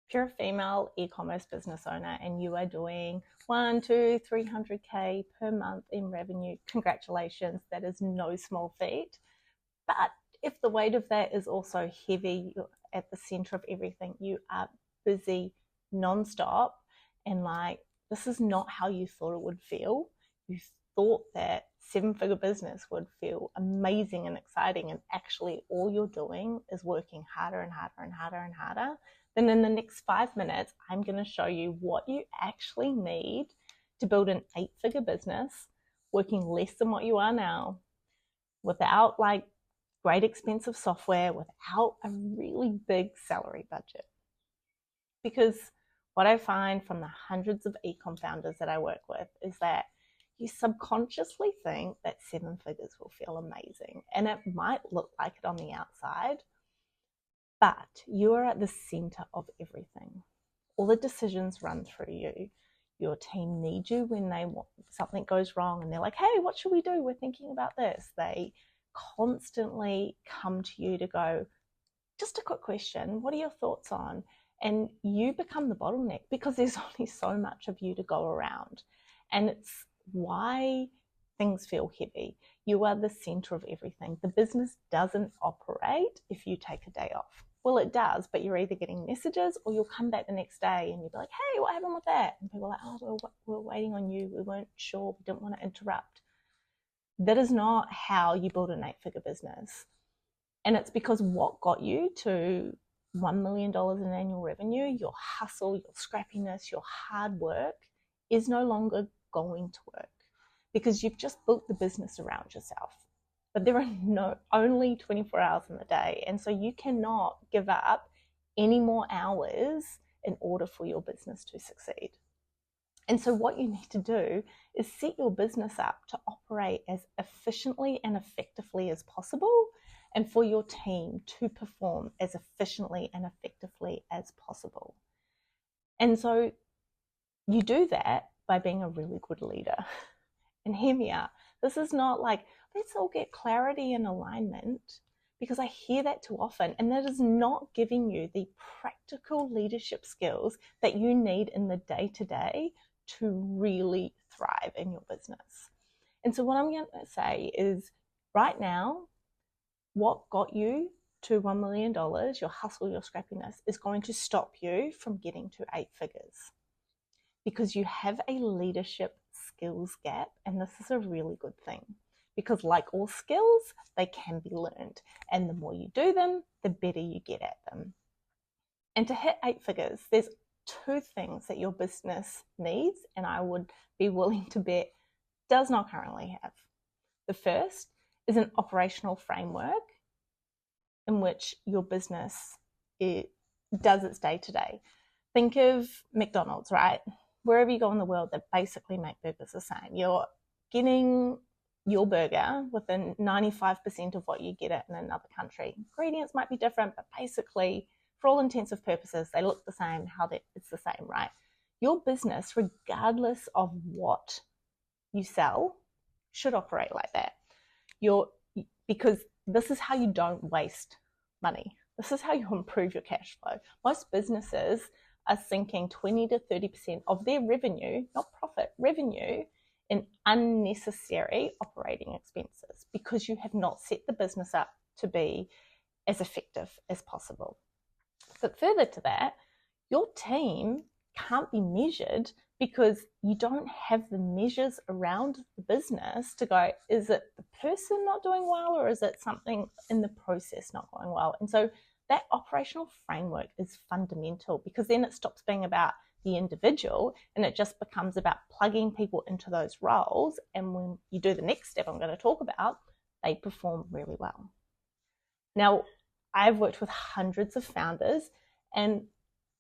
If you're a female e-commerce business owner and you are doing 1, 2, 300K per month in revenue, congratulations, that is no small feat. But if the weight of that is also heavy, you're at the center of everything, you are busy nonstop, and like, this is not how you thought it would feel. You thought that seven-figure business would feel amazing and exciting, and actually all you're doing is working harder and harder and harder and harder. Then in the next 5 minutes, I'm going to show you what you actually need to build an 8-figure business working less than what you are now, without like great expensive software, without a really big salary budget. Because what I find from the hundreds of e-com founders that I work with is that you subconsciously think that 7 figures will feel amazing, and it might look like it on the outside, but you are at the center of everything. All the decisions run through you. Your team needs you when something goes wrong and they're like, hey, what should we do? We're thinking about this. They constantly come to you to go, just a quick question, what are your thoughts on? And you become the bottleneck because there's only so much of you to go around. And it's why things feel heavy. You are the center of everything. The business doesn't operate if you take a day off. Well, it does, but you're either getting messages or you'll come back the next day and you'll be like, hey, what happened with that? And people are like, oh, we're waiting on you. We weren't sure. We didn't want to interrupt. That is not how you build an 8-figure business. And it's because what got you to $1 million in annual revenue, your hustle, your scrappiness, your hard work, is no longer going to work because you've just built the business around yourself. But there are only 24 hours in the day. And so you cannot give up any more hours in order for your business to succeed. And so what you need to do is set your business up to operate as efficiently and effectively as possible, and for your team to perform as efficiently and effectively as possible. And so you do that by being a really good leader. And hear me out. This is not like, let's all get clarity and alignment, because I hear that too often. And that is not giving you the practical leadership skills that you need in the day-to-day to really thrive in your business. And so what I'm going to say is, right now, what got you to $1 million, your hustle, your scrappiness, is going to stop you from getting to 8 figures. Because you have a leadership skills gap, and this is a really good thing. Because like all skills, they can be learned. And the more you do them, the better you get at them. And to hit 8 figures, there's 2 things that your business needs, and I would be willing to bet does not currently have. The first is an operational framework in which your business does its day-to-day. Think of McDonald's, right? Wherever you go in the world, they basically make burgers the same. You're getting your burger within 95% of what you get it in another country. Ingredients might be different, but basically, for all intents and purposes, they look the same, it's the same, right? Your business, regardless of what you sell, should operate like that. Because this is how you don't waste money. This is how you improve your cash flow. Most businesses are sinking 20 to 30% of their revenue, not profit, revenue, in unnecessary operating expenses because you have not set the business up to be as effective as possible. But further to that, your team can't be measured because you don't have the measures around the business to go, is it the person not doing well, or is it something in the process not going well? And so that operational framework is fundamental, because then it stops being about the individual and it just becomes about plugging people into those roles. And when you do the next step I'm going to talk about, they perform really well. Now, I've worked with hundreds of founders, and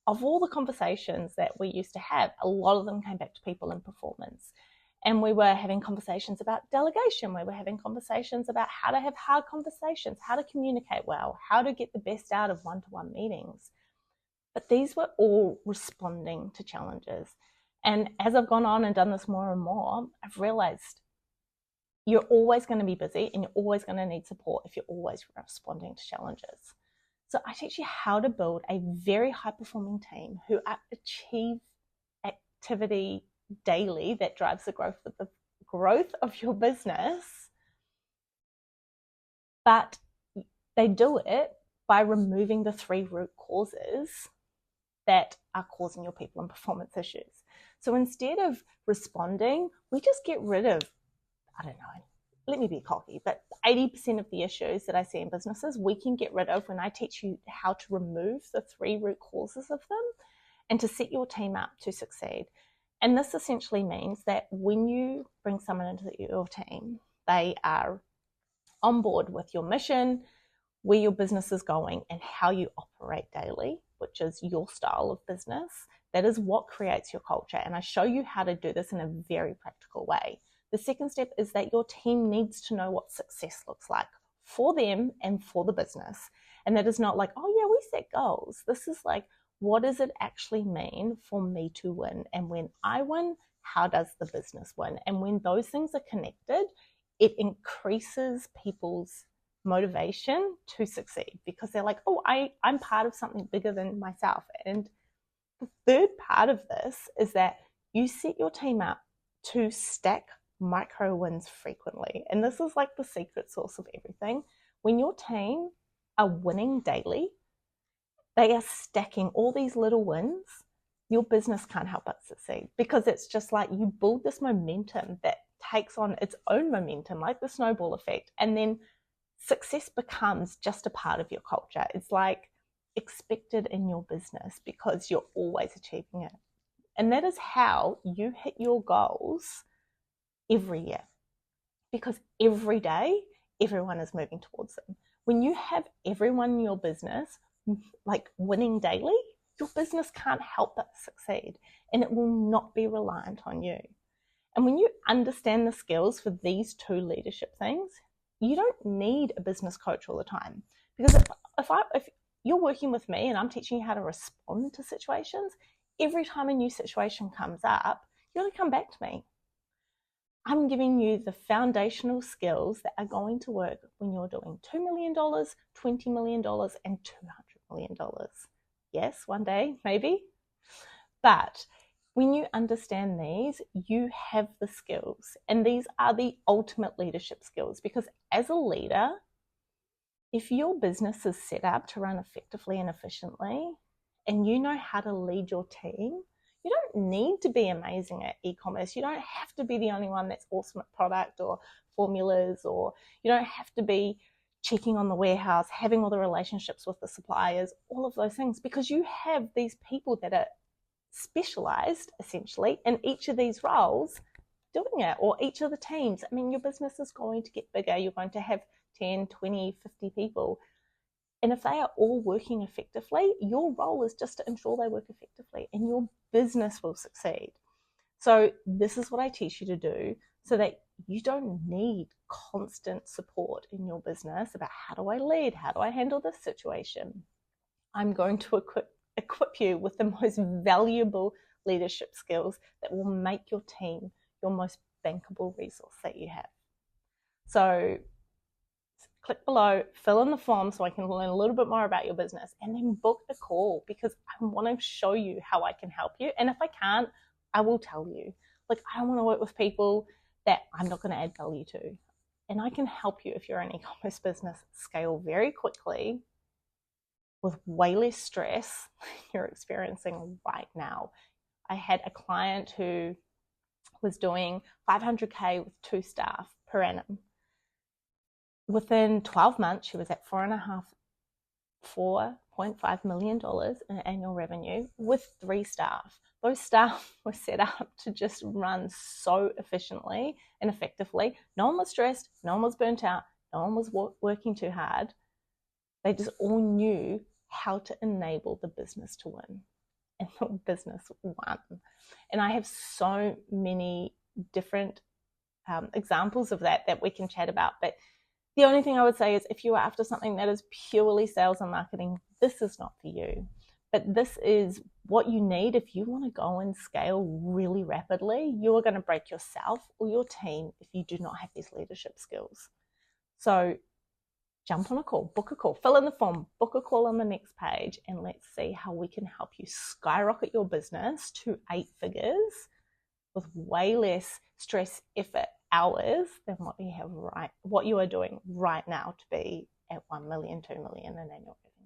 of all the conversations that we used to have, a lot of them came back to people and performance. And we were having conversations about delegation. We were having conversations about how to have hard conversations, how to communicate well, how to get the best out of one-to-one meetings. But these were all responding to challenges. And as I've gone on and done this more and more, I've realized you're always going to be busy and you're always going to need support if you're always responding to challenges. So I teach you how to build a very high performing team who achieve activity daily that drives the growth of your business, but they do it by removing the 3 root causes that are causing your people and performance issues. So instead of responding, we just get rid of, I don't know, let me be cocky, but 80% of the issues that I see in businesses, we can get rid of when I teach you how to remove the 3 root causes of them and to set your team up to succeed. And this essentially means that when you bring someone into your team, they are on board with your mission, where your business is going, and how you operate daily, which is your style of business. That is what creates your culture. And I show you how to do this in a very practical way. The second step is that your team needs to know what success looks like for them and for the business. And that is not like, oh yeah, we set goals. This is like, what does it actually mean for me to win? And when I win, how does the business win? And when those things are connected, it increases people's motivation to succeed, because they're like, oh, I'm part of something bigger than myself. And the third part of this is that you set your team up to stack micro wins frequently. And this is like the secret sauce of everything. When your team are winning daily, they are stacking all these little wins, your business can't help but succeed, because it's just like you build this momentum that takes on its own momentum, like the snowball effect. And then success becomes just a part of your culture. It's like expected in your business because you're always achieving it. And that is how you hit your goals every year, because every day everyone is moving towards them. When you have everyone in your business like winning daily, your business can't help but succeed, and it will not be reliant on you. And when you understand the skills for these 2 leadership things, you don't need a business coach all the time. Because if you're working with me and I'm teaching you how to respond to situations, every time a new situation comes up, you're going to come back to me. I'm giving you the foundational skills that are going to work when you're doing $2 million, $20 million, and $200 million. Yes, one day, maybe. But when you understand these, you have the skills. And these are the ultimate leadership skills, because as a leader, if your business is set up to run effectively and efficiently, and you know how to lead your team, you don't need to be amazing at e-commerce. You don't have to be the only one that's awesome at product or formulas, or you don't have to be checking on the warehouse, having all the relationships with the suppliers, all of those things, because you have these people that are specialized essentially in each of these roles doing it, or each of the teams. I mean, your business is going to get bigger. You're going to have 10, 20, 50 people. And if they are all working effectively, your role is just to ensure they work effectively, and your business will succeed. So this is what I teach you to do, so that you don't need constant support in your business about how do I lead? How do I handle this situation? I'm going to equip you with the most valuable leadership skills that will make your team your most bankable resource that you have. So click below, fill in the form so I can learn a little bit more about your business, and then book a call, because I want to show you how I can help you. And if I can't, I will tell you. Like, I want to work with people that I'm not going to add value to. And I can help you, if you're an e-commerce business, scale very quickly with way less stress than you're experiencing right now. I had a client who was doing 500K with 2 staff per annum. Within 12 months, she was at $4.5 million in annual revenue with 3 staff. Those staff were set up to just run so efficiently and effectively. No one was stressed, no one was burnt out, no one was working too hard. They just all knew how to enable the business to win. And the business won. And I have so many different examples of that we can chat about. But the only thing I would say is, if you are after something that is purely sales and marketing, this is not for you. But this is what you need if you want to go and scale really rapidly. You are going to break yourself or your team if you do not have these leadership skills. So jump on a call, book a call, fill in the form, book a call on the next page, and let's see how we can help you skyrocket your business to 8 figures with way less stress, effort, hours than what you are doing right now to be at 1 million, 2 million in annual revenue.